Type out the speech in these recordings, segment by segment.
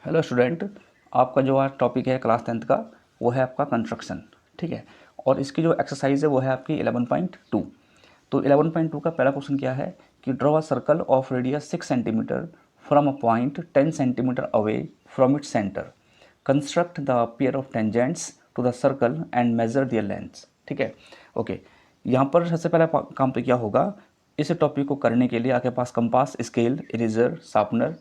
Hello student. आपका जो आज टॉपिक है क्लास 10th का वो है आपका कंस्ट्रक्शन। ठीक है। और इसकी जो एक्सरसाइज है वो है आपकी 11.2। तो 11.2 का पहला क्वेश्चन क्या है कि draw a circle of radius 6 centimetre from a point 10 centimetre away from its centre. Construct the pair of tangents to the circle and measure their lengths. ठीक है। ओके। यहाँ पर सबसे पहला काम तो क्या होगा, इस टॉपिक को करने के लिए आपके पास कंपास, स्केल, इरेजर, शार्पनर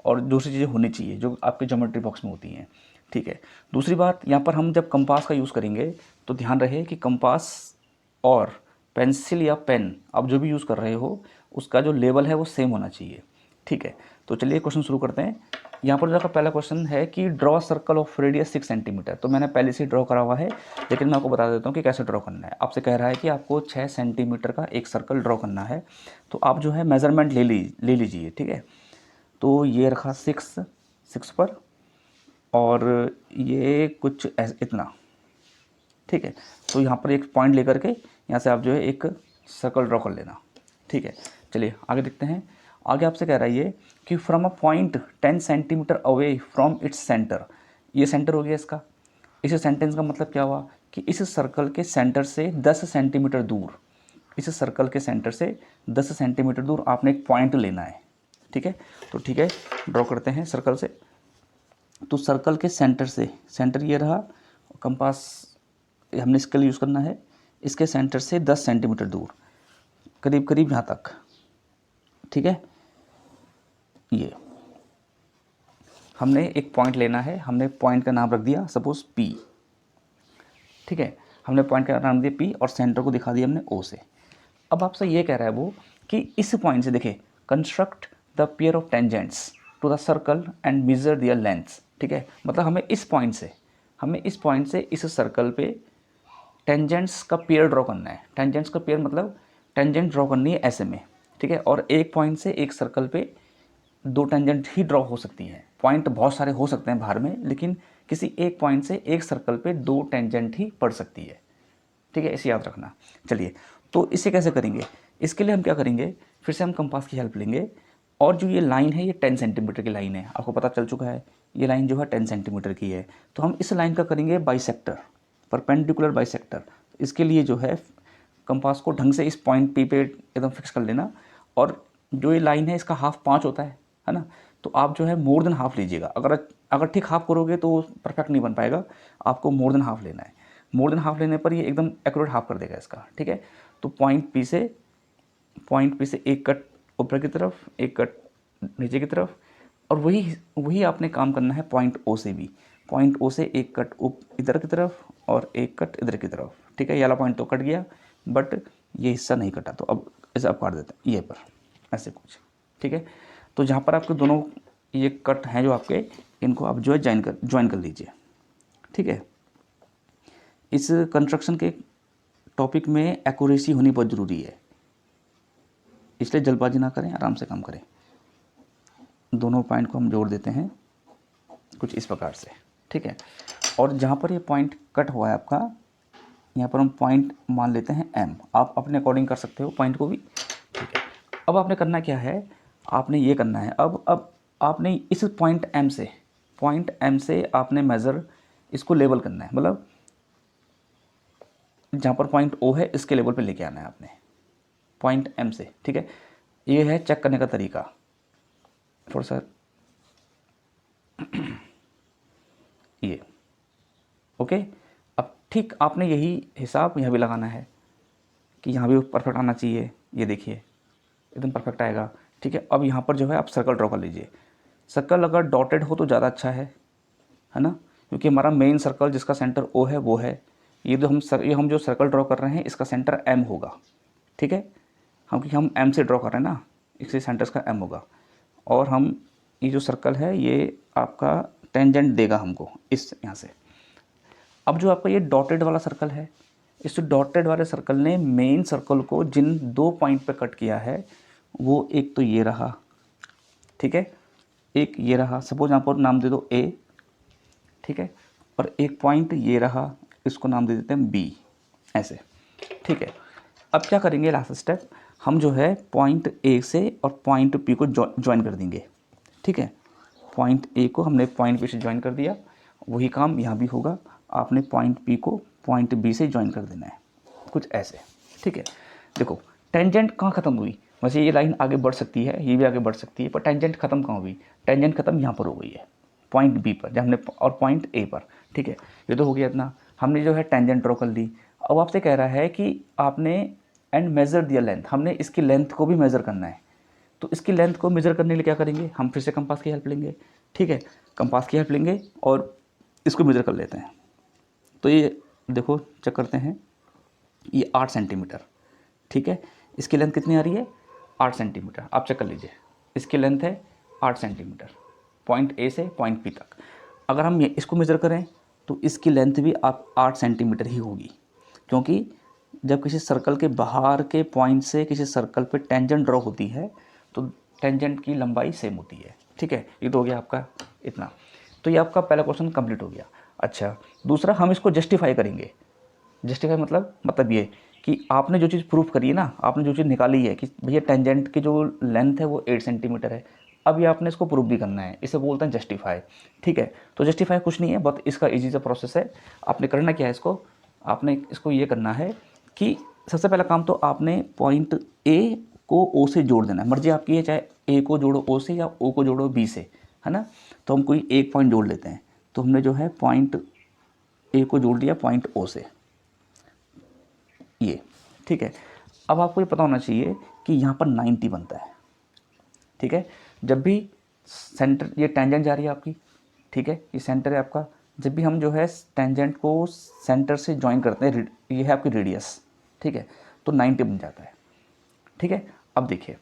और दूसरी चीज़ें होनी चाहिए जो आपके ज्योमेट्री बॉक्स में होती हैं। ठीक है। दूसरी बात, यहाँ पर हम जब कंपास का यूज़ करेंगे तो ध्यान रहे कि कंपास और पेंसिल या पेन आप जो भी यूज़ कर रहे हो उसका जो लेवल है वो सेम होना चाहिए। ठीक है। तो चलिए क्वेश्चन शुरू करते हैं। यहाँ पर जो आपका पहला क्वेश्चन है कि draw circle of radius 6 centimetre. तो मैंने पहले से ड्रॉ करा हुआ है, लेकिन मैं आपको बता देता हूँ कि कैसे ड्रॉ करना है। आपसे कह रहा है कि आपको 6 सेंटीमीटर का एक सर्कल ड्रॉ करना है। तो आप जो है मेज़रमेंट ले लीजिए। ठीक है। तो ये रखा 6 पर, और ये कुछ इतना। ठीक है। तो यहाँ पर एक पॉइंट लेकर के यहाँ से आप जो है एक सर्कल ड्रॉ कर लेना। ठीक है। चलिए आगे देखते हैं। आगे आपसे कह रहा है ये कि from a point 10 centimetre away from its centre. ये सेंटर हो गया इसका। इस सेंटेंस का मतलब क्या हुआ कि इस सर्कल के सेंटर से 10 सेंटीमीटर दूर, इस सर्कल के सेंटर से 10 सेंटीमीटर दूर आपने एक पॉइंट लेना है। ठीक है। तो ठीक है, ड्रॉ करते हैं सर्कल से। तो सर्कल के सेंटर से, सेंटर ये रहा, कंपास हमने इसके लिए यूज़ करना है, इसके सेंटर से 10 सेंटीमीटर दूर, करीब करीब यहाँ तक। ठीक है। ये हमने एक पॉइंट लेना है, हमने पॉइंट का नाम रख दिया सपोज P। ठीक है। हमने पॉइंट का नाम दिया P और सेंटर को दिखा दिया हमने O से। अब आपसे ये कह रहा है वो कि इस पॉइंट से देखिए, construct the pair of tangents to the circle and measure their lengths. ठीक है। मतलब हमें इस पॉइंट से इस सर्कल पे टेंजेंट्स का पेयर ड्रॉ करना है। टेंजेंट्स का पेयर मतलब टेंजेंट ड्रॉ करनी है ऐसे में। ठीक है। और एक पॉइंट से एक सर्कल पे दो टेंजेंट ही ड्रॉ हो सकती हैं। पॉइंट बहुत सारे हो सकते हैं बाहर में, लेकिन किसी एक पॉइंट से एक सर्कल पे दो टेंजेंट ही पड़ सकती है। ठीक है, इसे याद रखना। चलिए, तो इसे कैसे करेंगे, इसके लिए हम क्या करेंगे, फिर से हम कंपास की हेल्प लेंगे। और जो ये लाइन है ये 10 सेंटीमीटर की लाइन है, आपको पता चल चुका है ये लाइन जो है 10 सेंटीमीटर की है। तो हम इस लाइन का करेंगे बाइसेक्टर, परपेंडिकुलर बाइसेक्टर। इसके लिए जो है कंपास को ढंग से इस पॉइंट पी पे एकदम फिक्स कर लेना। और जो ये लाइन है इसका हाफ 5 होता है ना। तो आप जो है मोर देन हाफ लीजिएगा। अगर ठीक हाफ करोगे तो परफेक्ट नहीं बन पाएगा, आपको मोर देन हाफ लेना है। मोर देन हाफ लेने पर ये एकदम एक्यूरेट हाफ कर देगा इसका। ठीक है। तो पॉइंट पी से एक कट ऊपर की तरफ, एक कट नीचे की तरफ, और वही वही आपने काम करना है पॉइंट ओ से भी। पॉइंट ओ से एक कट इधर की तरफ और एक कट इधर की तरफ। ठीक है। ये वाला पॉइंट तो कट गया, बट ये हिस्सा नहीं कटा, तो अब ऐसे आप काट देते हैं ये पर, ऐसे कुछ। ठीक है। तो जहाँ पर आपके दोनों ये कट हैं जो आपके, इनको आप जो है ज्वाइन कर लीजिए। ठीक है। इस कंस्ट्रक्शन के टॉपिक में एक्यूरेसी होनी बहुत ज़रूरी है, इसलिए जल्दबाजी ना करें, आराम से काम करें। दोनों पॉइंट को हम जोड़ देते हैं कुछ इस प्रकार से। ठीक है। और जहाँ पर ये पॉइंट कट हुआ है आपका, यहाँ पर हम पॉइंट मान लेते हैं M। आप अपने अकॉर्डिंग कर सकते हो पॉइंट को भी। ठीक है। अब आपने करना क्या है, आपने ये करना है, अब आपने इस पॉइंट M से आपने मेज़र इसको लेवल करना है। मतलब जहाँ पर पॉइंट O है इसके लेवल पे लेके आना है आपने पॉइंट M से। ठीक है। ये है चेक करने का तरीका। थोड़ा सा ये ओके। अब ठीक आपने यही हिसाब यहाँ भी लगाना है कि यहाँ भी परफेक्ट आना चाहिए। ये देखिए एकदम परफेक्ट आएगा। ठीक है। अब यहाँ पर जो है आप सर्कल ड्रॉ कर लीजिए। सर्कल अगर डॉटेड हो तो ज़्यादा अच्छा है ना, क्योंकि हमारा मेन सर्कल जिसका सेंटर O है वो है। ये हम जो सर्कल ड्रॉ कर रहे हैं इसका सेंटर M होगा। ठीक है। क्योंकि हम M से ड्रॉ कर रहे हैं ना, इसलिए सेंटर का M होगा। और हम ये जो सर्कल है ये आपका टेंजेंट देगा हमको इस यहाँ से। अब जो आपका ये डॉटेड वाला सर्कल है, इस डॉटेड वाले सर्कल ने मेन सर्कल को जिन दो पॉइंट पे कट किया है, वो एक तो ये रहा। ठीक है। एक ये रहा, सपोज यहाँ पर नाम दे दो A। ठीक है। और एक पॉइंट ये रहा, इसको नाम दे देते हैं B, ऐसे। ठीक है। अब क्या करेंगे, लास्ट स्टेप, हम जो है पॉइंट A से और पॉइंट P को ज्वाइन कर देंगे। ठीक है। पॉइंट ए को हमने पॉइंट बी से ज्वाइन कर दिया, वही काम यहाँ भी होगा, आपने पॉइंट पी को पॉइंट बी से ज्वाइन कर देना है, कुछ ऐसे, ठीक है। देखो टेंजेंट कहाँ ख़त्म हुई, वैसे ये लाइन आगे बढ़ सकती है, ये भी आगे बढ़ सकती है, पर टेंजेंट ख़त्म कहाँ हुई, टेंजेंट ख़त्म यहाँ पर हो गई है, पॉइंट बी पर, जब हमने और पॉइंट ए पर, ठीक है। ये तो हो गया इतना, हमने जो है टेंजेंट ड्रॉ कर ली। अब आपसे कह रहा है कि आपने एंड मेज़र दिया लेंथ, हमने इसकी लेंथ को भी मेज़र करना है। तो इसकी लेंथ को मेज़र करने के लिए क्या करेंगे, हम फिर से कंपास की हेल्प लेंगे, ठीक है। कंपास की हेल्प लेंगे और इसको मेज़र कर लेते हैं। तो ये देखो चेक करते हैं, ये 8 सेंटीमीटर, ठीक है। इसकी लेंथ कितनी आ रही है, 8 सेंटीमीटर, आप चेक कर लीजिए। इसकी लेंथ है 8 सेंटीमीटर, पॉइंट ए से पॉइंट पी तक। अगर हम इसको मेज़र करें तो इसकी लेंथ भी आप 8 सेंटीमीटर ही होगी, क्योंकि जब किसी सर्कल के बाहर के पॉइंट से किसी सर्कल पे टेंजेंट ड्रॉ होती है तो टेंजेंट की लंबाई सेम होती है, ठीक है। ये तो हो गया आपका इतना। तो ये आपका पहला क्वेश्चन कंप्लीट हो गया। अच्छा, दूसरा हम इसको जस्टिफाई करेंगे। जस्टिफाई मतलब ये कि आपने जो चीज़ प्रूफ करी है ना, आपने जो चीज़ निकाली है कि भैया टेंजेंट की जो लेंथ है वो 8 सेंटीमीटर है, अब ये आपने इसको प्रूफ भी करना है, इसे बोलते हैं जस्टिफाई, ठीक है। तो जस्टिफाई कुछ नहीं है, बट इसका ईजी सा प्रोसेस है। आपने करना क्या है, इसको आपने इसको ये करना है कि सबसे पहला काम तो आपने पॉइंट ए को ओ से जोड़ देना है, मर्जी आपकी है, चाहे ए को जोड़ो ओ से या ओ को जोड़ो बी से, है ना। तो हम कोई एक पॉइंट जोड़ लेते हैं, तो हमने जो है पॉइंट ए को जोड़ दिया पॉइंट ओ से, ये ठीक है। अब आपको ये पता होना चाहिए कि यहाँ पर 90 बनता है, ठीक है। जब भी सेंटर, ये टेंजेंट जा रही है आपकी, ठीक है, ये सेंटर है आपका, जब भी हम जो है टेंजेंट को सेंटर से ज्वाइन करते हैं, ये है आपकी रेडियस, ठीक है, तो 90 बन जाता है, ठीक है। अब देखिए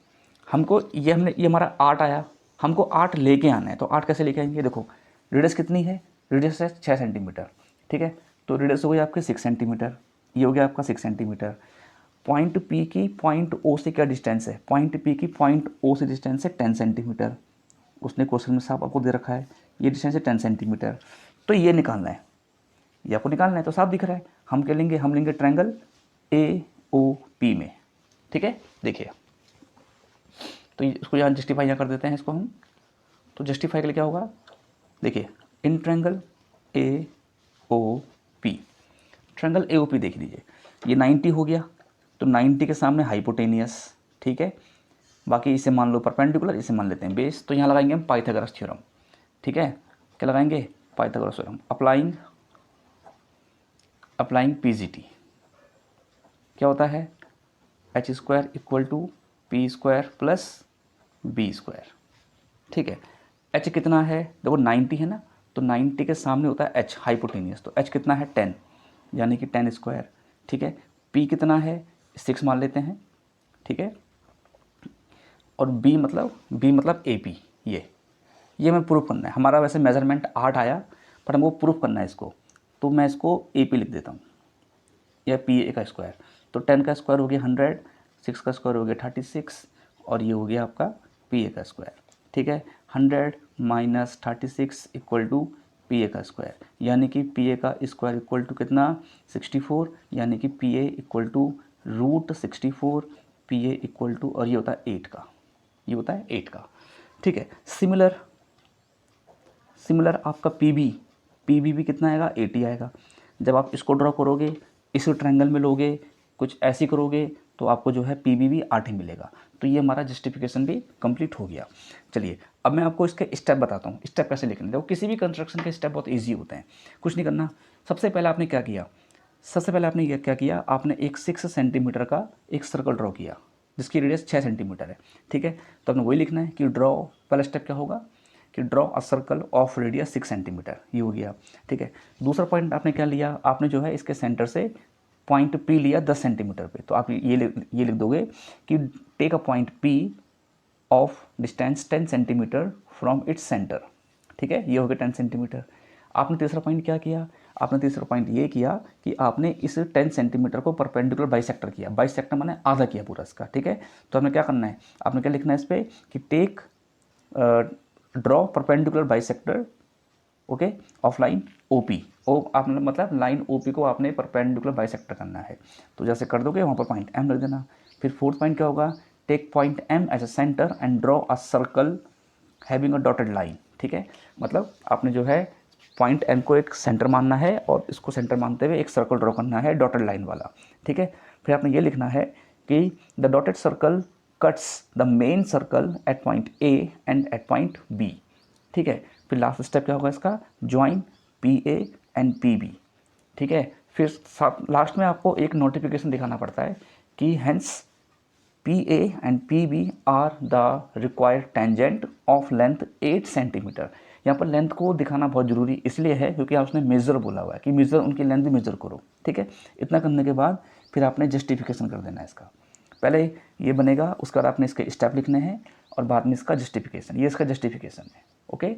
हमको ये हमारा 8 आया, हमको 8 लेके आना है, तो 8 कैसे लेके आएंगे, देखो रेडियस कितनी है, रेडियस है 6 सेंटीमीटर, ठीक है। तो रेडियस हो गई आपकी 6 सेंटीमीटर, ये हो गया आपका 6 सेंटीमीटर। पॉइंट पी की पॉइंट ओ से क्या डिस्टेंस है, पॉइंट पी की पॉइंट ओ से डिस्टेंस है 10 सेंटीमीटर, उसने क्वेश्चन में साफ आपको दे रखा है, ये डिस्टेंस है 10 सेंटीमीटर। तो ये निकालना है, ये आपको निकालना है, तो साफ दिख रहा है। हम क्या लेंगे, हम लेंगे ट्रायंगल ए ओ पी में, ठीक है। देखिए तो इसको यहाँ जस्टिफाई यहाँ कर देते हैं इसको हम, तो जस्टिफाई के लिए क्या होगा, देखिए in triangle A O P, triangle A O P देख लीजिए, ये 90 हो गया, तो 90 के सामने हाइपोटेनियस, ठीक है। बाकी इसे मान लो परपेंडिकुलर, इसे मान लेते हैं बेस। तो यहाँ लगाएंगे हम पाइथागोरस थ्योरम, ठीक है। क्या लगाएंगे, पाइथागोरस थ्योरम। अप्लाइंग पीजीटी क्या होता है, H square equal to P square plus B square, ठीक है। एच कितना है, देखो 90 है ना, तो 90 के सामने होता है एच हाइपोटेनियस, तो एच कितना है 10, यानी कि 10 स्क्वायर, ठीक है। पी कितना है 6 मान लेते हैं, ठीक है। और बी मतलब ए पी, ये हमें प्रूफ करना है। हमारा वैसे मेजरमेंट 8 आया, पर हमको प्रूफ करना है इसको, तो मैं इसको ए पी लिख देता हूँ, या पी ए का स्क्वायर। तो 10 का स्क्वायर हो गया 100, 6 का स्क्वायर हो गया 36, और ये हो गया आपका पी ए का स्क्वायर, ठीक है। 100 minus 36 equal to P A का स्क्वायर, यानी कि पी ए का स्क्वायर इक्वल टू कितना 64, यानी कि P A equal to √64, P A equal to, और ये होता है 8 का, ये होता है 8 का, ठीक है। सिमिलर आपका पी बी भी कितना आएगा 80 आएगा। जब आप इसको ड्रॉ करोगे, इस ट्रायंगल में लोगे, कुछ ऐसी करोगे, तो आपको जो है पी बी भी 8 ही मिलेगा। तो ये हमारा जस्टिफिकेशन भी कंप्लीट हो गया। चलिए अब मैं आपको इसके स्टेप बताता हूँ, स्टेप कैसे लिखने। देखो किसी भी कंस्ट्रक्शन के स्टेप बहुत ईजी होते हैं, कुछ नहीं करना। सबसे पहले आपने क्या किया, आपने एक 6 सेंटीमीटर का एक सर्कल ड्रॉ किया जिसकी रेडियस 6 सेंटीमीटर है, ठीक है। तो आपने वही लिखना है कि ड्रॉ, पहला स्टेप क्या होगा कि draw a circle of radius 6 centimetre, ये हो गया, ठीक है। दूसरा पॉइंट आपने क्या लिया, आपने जो है इसके सेंटर से पॉइंट पी लिया 10 सेंटीमीटर पे, तो आप ये लिख दोगे कि take a point P of distance 10 centimetre from its centre, ठीक है, ये हो गया 10 सेंटीमीटर। आपने तीसरा पॉइंट क्या किया, आपने तीसरा पॉइंट ये किया कि आपने इस 10 सेंटीमीटर को परपेंडिकुलर बाइसेक्टर किया, बाइसेक्टर माने आधा किया पूरा इसका, ठीक है। तो आपने क्या करना है, आपने क्या लिखना है इस पर कि take draw perpendicular bisector, okay, of line O P, आपने मतलब लाइन ओ पी को आपने परपेंडिकुलर बाइसेक्टर करना है। तो जैसे कर दोगे वहाँ पर पॉइंट एम रख देना। फिर फोर्थ पॉइंट क्या होगा, take point M as a centre and draw a circle having a dotted line, ठीक है, मतलब आपने जो है पॉइंट एम को एक सेंटर मानना है और इसको सेंटर मानते हुए एक सर्कल ड्रॉ करना है डॉटेड लाइन वाला, ठीक है। फिर आपने ये लिखना है कि the dotted circle cuts the main circle at point A and at point B, ठीक है। फिर लास्ट स्टेप क्या होगा इसका, join P A and P B, ठीक है। फिर लास्ट में आपको एक नोटिफिकेशन दिखाना पड़ता है कि hence P A and P B are the required tangent of length 8 centimetre. यहाँ पर लेंथ को दिखाना बहुत ज़रूरी इसलिए है क्योंकि आप उसने मेज़र बोला हुआ है कि मेज़र उनकी लेंथ भी मेज़र करो, ठीक है। इतना करने के बाद फिर आपने जस्टिफिकेशन कर देना है इसका। पहले ये बनेगा, उसके बाद आपने इसके स्टेप लिखने हैं और बाद में इसका जस्टिफिकेशन, ये इसका जस्टिफिकेशन है, ओके।